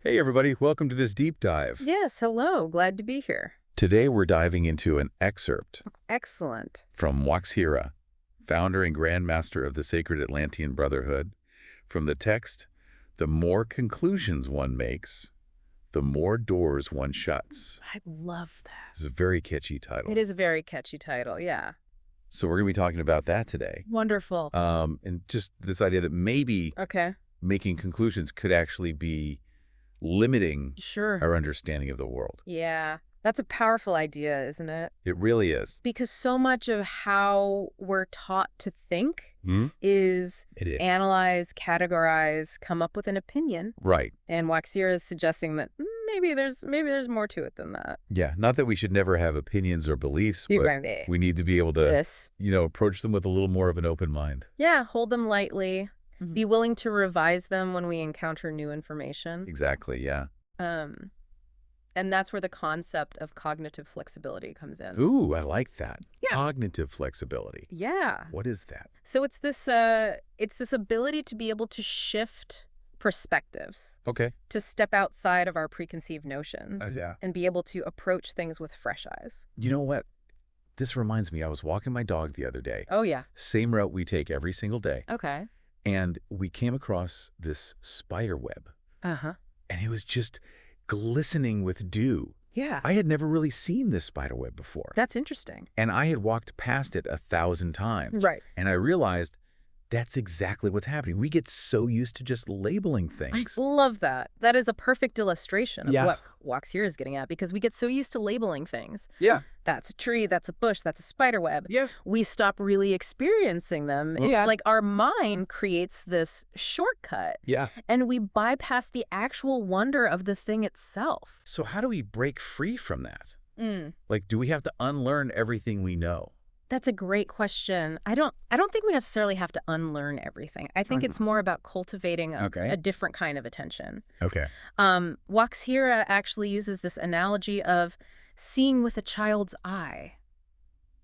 Hey everybody, welcome to this deep dive. Yes, hello. Glad to be here. Today we're diving into an excerpt Excellent. from WaXhira, founder and Grand Master of the Sacred Atlantean Brotherhood. From the text, the more conclusions one makes, the more doors one shuts. I love that. This is a very catchy title. It is a very catchy title, yeah. So we're going to be talking about that today. Wonderful. And just this idea that maybe Okay. making conclusions could actually be limiting Sure. our understanding of the world. Yeah. That's a powerful idea, isn't it? It really is. Because so much of how we're taught to think Hmm? is It is. analyze, categorize, come up with an opinion. Right. And WaXhira is suggesting that maybe there's more to it than that. Yeah, not that we should never have opinions or beliefs, but we need to be able to, This. approach them with a little more of an open mind. Yeah, hold them lightly. Be willing to revise them when we encounter new information. Exactly, yeah. And that's where the concept of cognitive flexibility comes in. Ooh, I like that. Yeah. Cognitive flexibility. Yeah. What is that? So it's this ability to be able to shift perspectives, Okay. to step outside of our preconceived notions, Yeah. and be able to approach things with fresh eyes. You know what? This reminds me, I was walking my dog the other day. Oh, yeah. Same route we take every single day. Okay. And we came across this spider web. Uh-huh. And it was just glistening with dew. Yeah. I had never really seen this spider web before. That's interesting. And I had walked past it 1,000 times. Right. And I realized that's exactly what's happening. We get so used to just labeling things. I love that. That is a perfect illustration of Yes. what WaXhira is getting at, because we get so used to labeling things. Yeah. That's a tree, that's a bush, that's a spider web. Yeah. We stop really experiencing them. It's Yeah. like our mind creates this shortcut, Yeah. and we bypass the actual wonder of the thing itself. So how do we break free from that? Mm. Like, do we have to unlearn everything we know? That's a great question. I don't think we necessarily have to unlearn everything. I think it's more about cultivating Okay. a different kind of attention. Okay. WaXhira actually uses this analogy of seeing with a child's eye.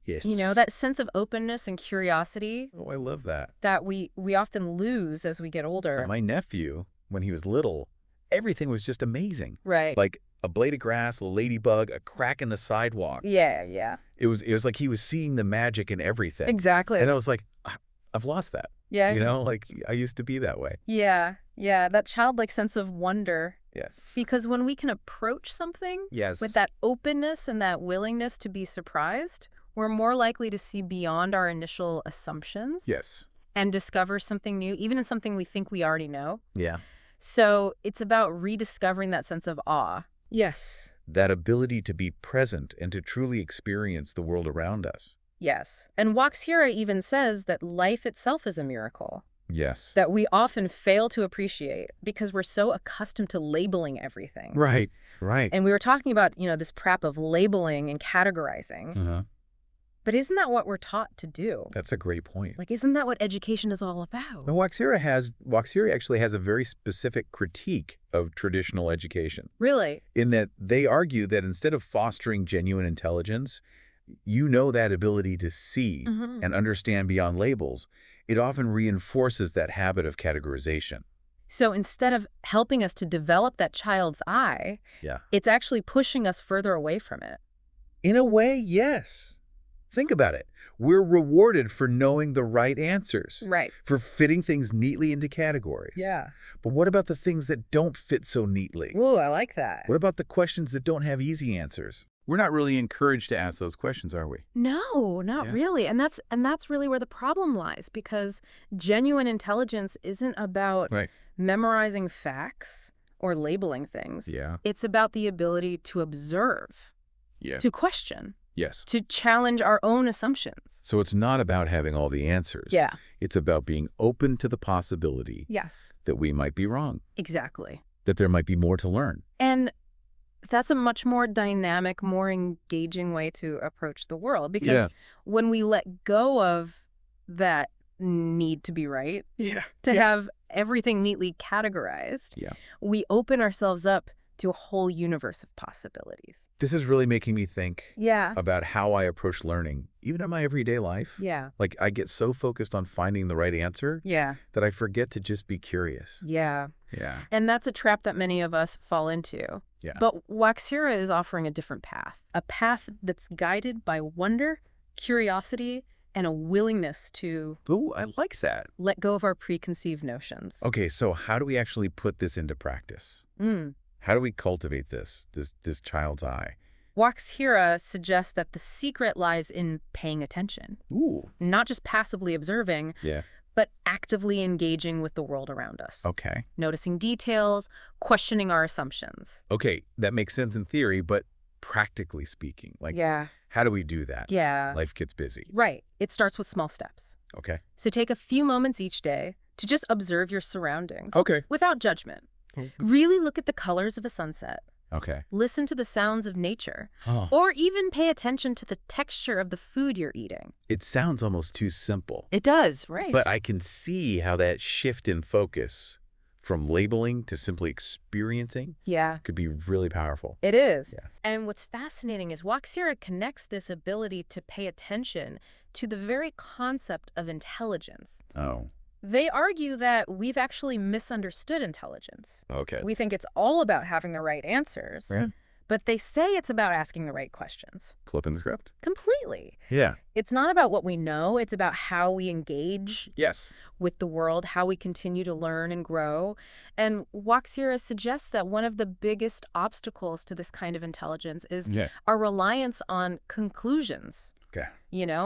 Yes. You know, that sense of openness and curiosity Oh, I love that. that we often lose as we get older. My nephew, when he was little, everything was just amazing. Right. Like a blade of grass, a ladybug, a crack in the sidewalk. Yeah, yeah. It was like he was seeing the magic in everything. Exactly. And I was like, I've lost that. Yeah. You know, like I used to be that way. Yeah, yeah. That childlike sense of wonder. Yes. Because when we can approach something Yes. with that openness and that willingness to be surprised, we're more likely to see beyond our initial assumptions. Yes. And discover something new, even in something we think we already know. Yeah. So it's about rediscovering that sense of awe. Yes. That ability to be present and to truly experience the world around us. Yes. And WaXhira even says that life itself is a miracle Yes. that we often fail to appreciate because we're so accustomed to labeling everything. Right. Right. And we were talking about, this prep of labeling and categorizing. Uh-huh. But isn't that what we're taught to do? That's a great point. Like, isn't that what education is all about? Well, WaXhira actually has a very specific critique of traditional education, Really? in that they argue that instead of fostering genuine intelligence, that ability to see and understand beyond labels, it often reinforces that habit of categorization. So instead of helping us to develop that child's eye, Yeah. it's actually pushing us further away from it. In a way, yes. Think about it. We're rewarded for knowing the right answers, Right. for fitting things neatly into categories. Yeah. But what about the things that don't fit so neatly? Ooh, I like that. What about the questions that don't have easy answers? We're not really encouraged to ask those questions, are we? No, not Yeah. really. And that's really where the problem lies, because genuine intelligence isn't about Right. memorizing facts or labeling things. Yeah. It's about the ability to observe, Yeah. to question, Yes. to challenge our own assumptions. So it's not about having all the answers. Yeah. It's about being open to the possibility Yes, that we might be wrong, exactly. that there might be more to learn. And that's a much more dynamic, more engaging way to approach the world, because Yeah. when we let go of that need to be right, Yeah. to have everything neatly categorized, Yeah. we open ourselves up to a whole universe of possibilities. This is really making me think Yeah. about how I approach learning, even in my everyday life. Yeah. Like, I get so focused on finding the right answer Yeah. that I forget to just be curious. Yeah. Yeah. And that's a trap that many of us fall into. Yeah. But WaXhira is offering a different path, a path that's guided by wonder, curiosity, and a willingness to Ooh, I like that. let go of our preconceived notions. Okay, so how do we actually put this into practice? How do we cultivate this child's eye? WaXhira suggests that the secret lies in paying attention, Ooh. not just passively observing, Yeah. but actively engaging with the world around us. Okay. Noticing details, questioning our assumptions. Okay, that makes sense in theory, but practically speaking, like, Yeah. how do we do that? Yeah. Life gets busy. Right. It starts with small steps. Okay. So take a few moments each day to just observe your surroundings Okay. without judgment. Really look at the colors of a sunset. Okay. Listen to the sounds of nature. Oh. Or even pay attention to the texture of the food you're eating. It sounds almost too simple, It does, right? but I can see how that shift in focus from labeling to simply experiencing yeah, could be really powerful. it is. Yeah. And what's fascinating is WaXhira connects this ability to pay attention to the very concept of intelligence. Oh, They argue that we've actually misunderstood intelligence. okay. We think it's all about having the right answers, Yeah. but they say it's about asking the right questions. Flipping the script? Completely. Yeah. It's not about what we know, it's about how we engage Yes. with the world, how we continue to learn and grow. And WaXhira suggests that one of the biggest obstacles to this kind of intelligence is Yeah. our reliance on conclusions, Okay.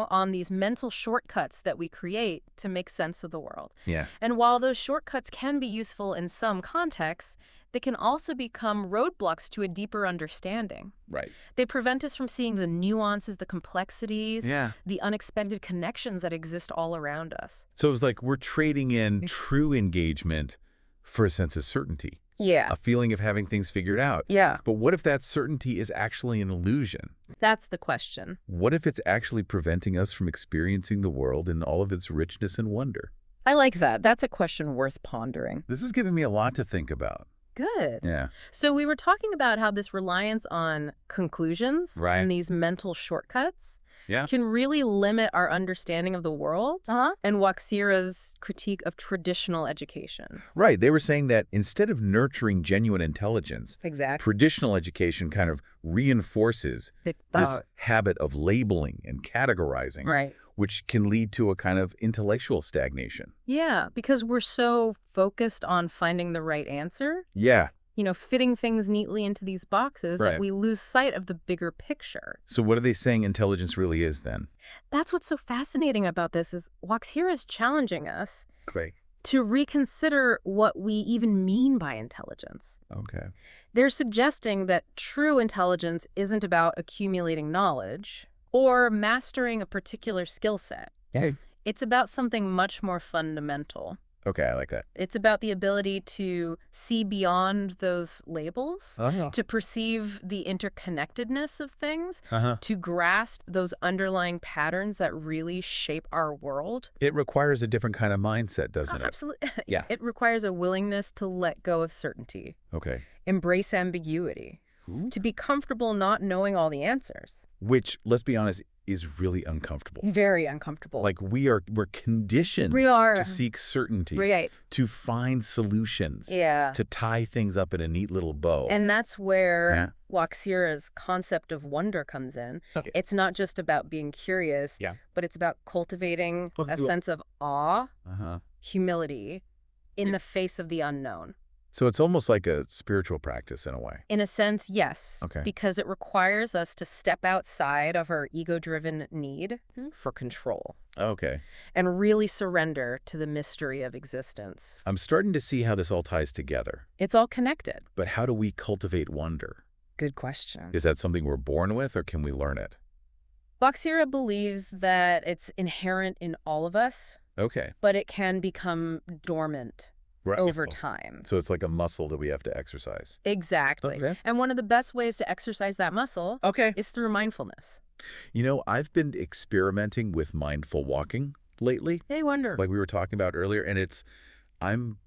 on these mental shortcuts that we create to make sense of the world. Yeah. And while those shortcuts can be useful in some contexts, they can also become roadblocks to a deeper understanding. Right. They prevent us from seeing the nuances, the complexities, Yeah. the unexpected connections that exist all around us. So it's like we're trading in true engagement for a sense of certainty, Yeah. a feeling of having things figured out. Yeah. But what if that certainty is actually an illusion? That's the question. What if it's actually preventing us from experiencing the world in all of its richness and wonder? I like that. That's a question worth pondering. This is giving me a lot to think about. Good. Yeah. So we were talking about how this reliance on conclusions Right. and these mental shortcuts Yeah. can really limit our understanding of the world and WaXhira's critique of traditional education. Right. They were saying that instead of nurturing genuine intelligence, Exactly. traditional education kind of reinforces this habit of labeling and categorizing, Right. which can lead to a kind of intellectual stagnation. Yeah, because we're so focused on finding the right answer, Yeah. fitting things neatly into these boxes Right. that we lose sight of the bigger picture. So what are they saying intelligence really is then? That's what's so fascinating about this is WaXhira is challenging us Great. to reconsider what we even mean by intelligence. Okay. They're suggesting that true intelligence isn't about accumulating knowledge or mastering a particular skill set. Hey. It's about something much more fundamental. Okay, I like that. It's about the ability to see beyond those labels, to perceive the interconnectedness of things, to grasp those underlying patterns that really shape our world. It requires a different kind of mindset, doesn't it? Absolutely. Yeah. It requires a willingness to let go of certainty, Okay. embrace ambiguity, to be comfortable not knowing all the answers. Which, let's be honest, is really uncomfortable. Very uncomfortable. Like we're conditioned we are. to seek certainty, Right. to find solutions, Yeah. to tie things up in a neat little bow. And that's where Yeah. WaXhira's concept of wonder comes in. Okay. It's not just about being curious, Yeah. but it's about cultivating a Let's do it. sense of awe, Uh-huh. humility in the face of the unknown. So it's almost like a spiritual practice in a way. In a sense, yes. Okay. Because it requires us to step outside of our ego-driven need for control Okay. and really surrender to the mystery of existence. I'm starting to see how this all ties together. It's all connected. But how do we cultivate wonder? Good question. Is that something we're born with, or can we learn it? WaXhira believes that it's inherent in all of us, Okay. but it can become dormant Right. over time. So it's like a muscle that we have to exercise. Exactly. Okay. And one of the best ways to exercise that muscle Okay. is through mindfulness. You know, I've been experimenting with mindful walking lately, I wonder. like we were talking about earlier, and I'm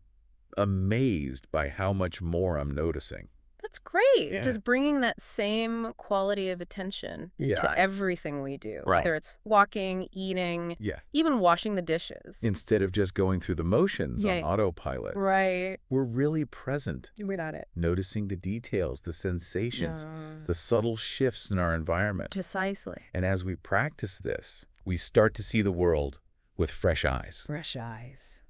amazed by how much more I'm noticing. That's great. Just bringing that same quality of attention to everything we do, whether it's walking, eating, even washing the dishes. Instead of just going through the motions on autopilot. Right. We're really present. We're not it. Noticing the details, the sensations, the subtle shifts in our environment. Precisely. And as we practice this, we start to see the world with fresh eyes. Fresh eyes.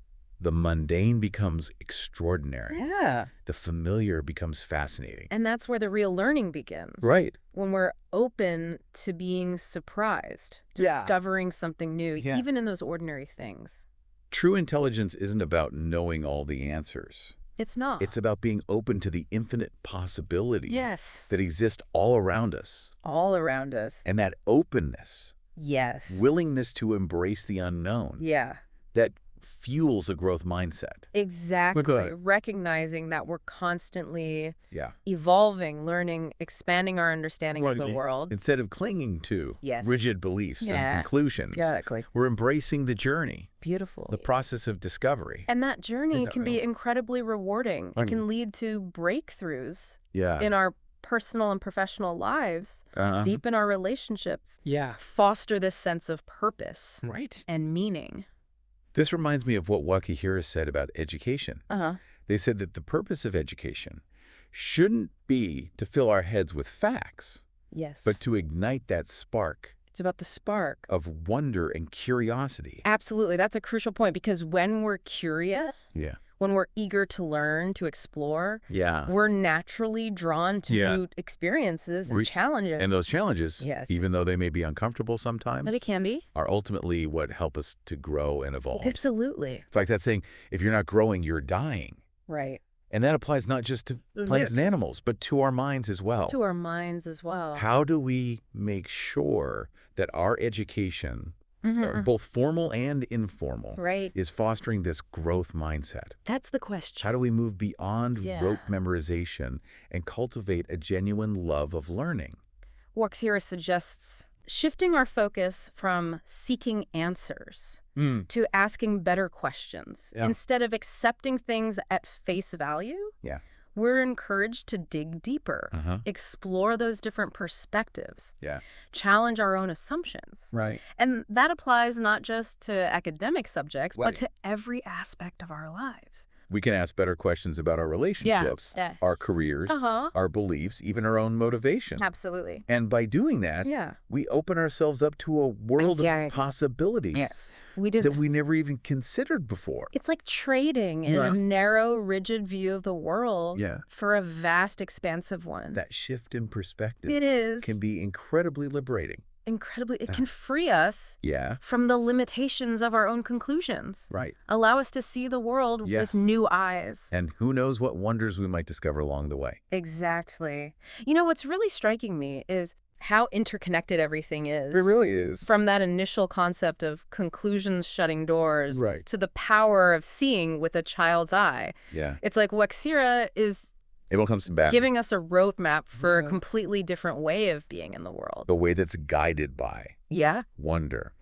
The mundane becomes extraordinary. Yeah. The familiar becomes fascinating. And that's where the real learning begins. Right. When we're open to being surprised, discovering something new, even in those ordinary things. True intelligence isn't about knowing all the answers. It's not. It's about being open to the infinite possibilities that exist all around us. All around us. And that openness. Yes. Willingness to embrace the unknown. Yeah. That fuels a growth mindset. Exactly. Recognizing that we're constantly evolving, learning, expanding our understanding of the world. Instead of clinging to rigid beliefs and conclusions, we're embracing the journey. Beautiful. The process of discovery. And that journey can be incredibly rewarding. It can lead to breakthroughs in our personal and professional lives, deepen our relationships, foster this sense of purpose and meaning. This reminds me of what WaXhira said about education. They said that the purpose of education shouldn't be to fill our heads with facts, but to ignite that spark. It's about the spark of wonder and curiosity. Absolutely. That's a crucial point, because when we're curious, when we're eager to learn, to explore, we're naturally drawn to new experiences and challenges. And those challenges, even though they may be uncomfortable sometimes, but it can be, are ultimately what help us to grow and evolve. Absolutely. It's like that saying, if you're not growing, you're dying. Right. And that applies not just to plants and animals, but to our minds as well. To our minds as well. How do we make sure that our education, both formal and informal, is fostering this growth mindset? That's the question. How do we move beyond rote memorization and cultivate a genuine love of learning? WaXhira suggests shifting our focus from seeking answers to asking better questions. Instead of accepting things at face value, we're encouraged to dig deeper, explore those different perspectives, challenge our own assumptions. Right. And that applies not just to academic subjects, but to every aspect of our lives. We can ask better questions about our relationships, our careers, our beliefs, even our own motivation. Absolutely. And by doing that, we open ourselves up to a world of possibilities that we never even considered before. It's like trading in a narrow, rigid view of the world for a vast, expansive one. That shift in perspective can be incredibly liberating. It can free us from the limitations of our own conclusions. Right. Allow us to see the world with new eyes. And who knows what wonders we might discover along the way. Exactly. You know, what's really striking me is how interconnected everything is. It really is. From that initial concept of conclusions shutting doors to the power of seeing with a child's eye. Yeah. It's like WaXhira is giving us a roadmap for a completely different way of being in the world. A way that's guided by wonder,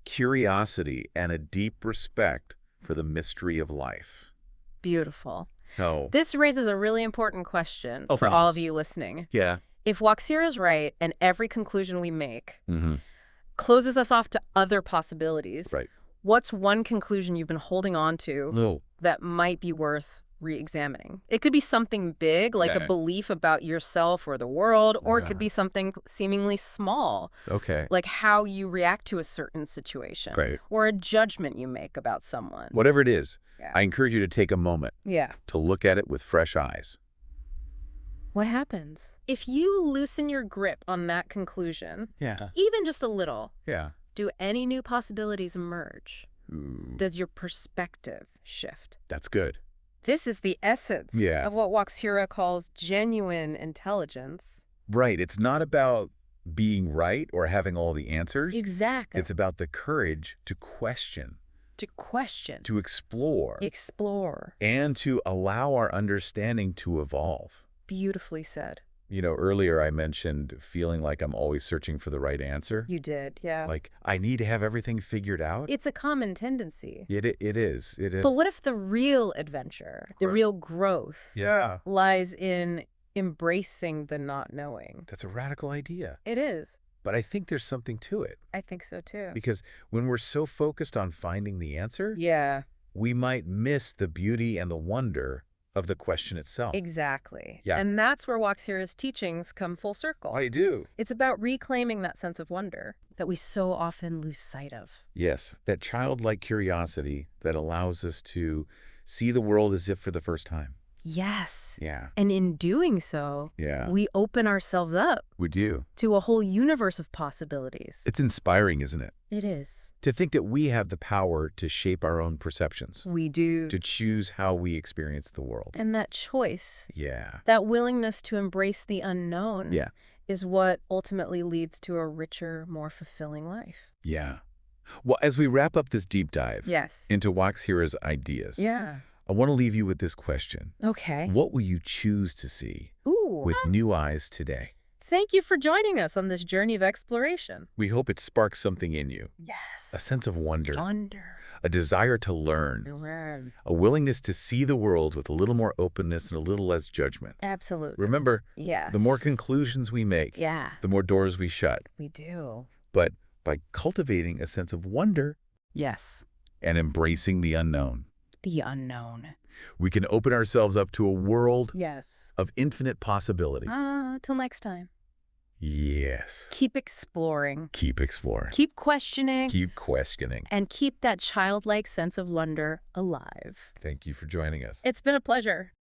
curiosity, and a deep respect for the mystery of life. Beautiful. Oh. This raises a really important question for all of you listening. Yeah. If WaXhira is right and every conclusion we make closes us off to other possibilities, what's one conclusion you've been holding on to that might be worth re-examining? It could be something big, like a belief about yourself or the world, or it could be something seemingly small, like how you react to a certain situation, or a judgment you make about someone. Whatever it is, I encourage you to take a moment to look at it with fresh eyes. What happens if you loosen your grip on that conclusion, even just a little? Do any new possibilities emerge? Does your perspective shift? That's good. This is the essence of what WaXhira calls genuine intelligence. Right. It's not about being right or having all the answers. Exactly. It's about the courage to question. To explore. And to allow our understanding to evolve. Beautifully said. You know, earlier I mentioned feeling like I'm always searching for the right answer. You did, yeah. Like, I need to have everything figured out. It's a common tendency. It is. But what if the real adventure, the real growth, lies in embracing the not knowing. That's a radical idea. It is. But I think there's something to it. I think so too. Because when we're so focused on finding the answer, Yeah. we might miss the beauty and the wonder of the question itself. Exactly. Yeah. And that's where WaXhira's teachings come full circle. I do. It's about reclaiming that sense of wonder that we so often lose sight of. Yes, that childlike curiosity that allows us to see the world as if for the first time. Yes. Yeah. And in doing so, we open ourselves up We do. to a whole universe of possibilities. It's inspiring, isn't it? It is. To think that we have the power to shape our own perceptions. We do. To choose how we experience the world. And that choice, Yeah. that willingness to embrace the unknown, Yeah. is what ultimately leads to a richer, more fulfilling life. Yeah. Well, as we wrap up this deep dive into WaXhira's ideas, I want to leave you with this question. Okay. What will you choose to see with new eyes today? Thank you for joining us on this journey of exploration. We hope it sparks something in you. Yes. A sense of wonder. Wonder. A desire to learn. A willingness to see the world with a little more openness and a little less judgment. Absolutely. Remember, yes. the more conclusions we make, the more doors we shut. We do. But by cultivating a sense of wonder and embracing the unknown, we can open ourselves up to a world of infinite possibilities. Till next time. Yes. Keep exploring. Keep exploring. Keep questioning. Keep questioning. And keep that childlike sense of wonder alive. Thank you for joining us. It's been a pleasure.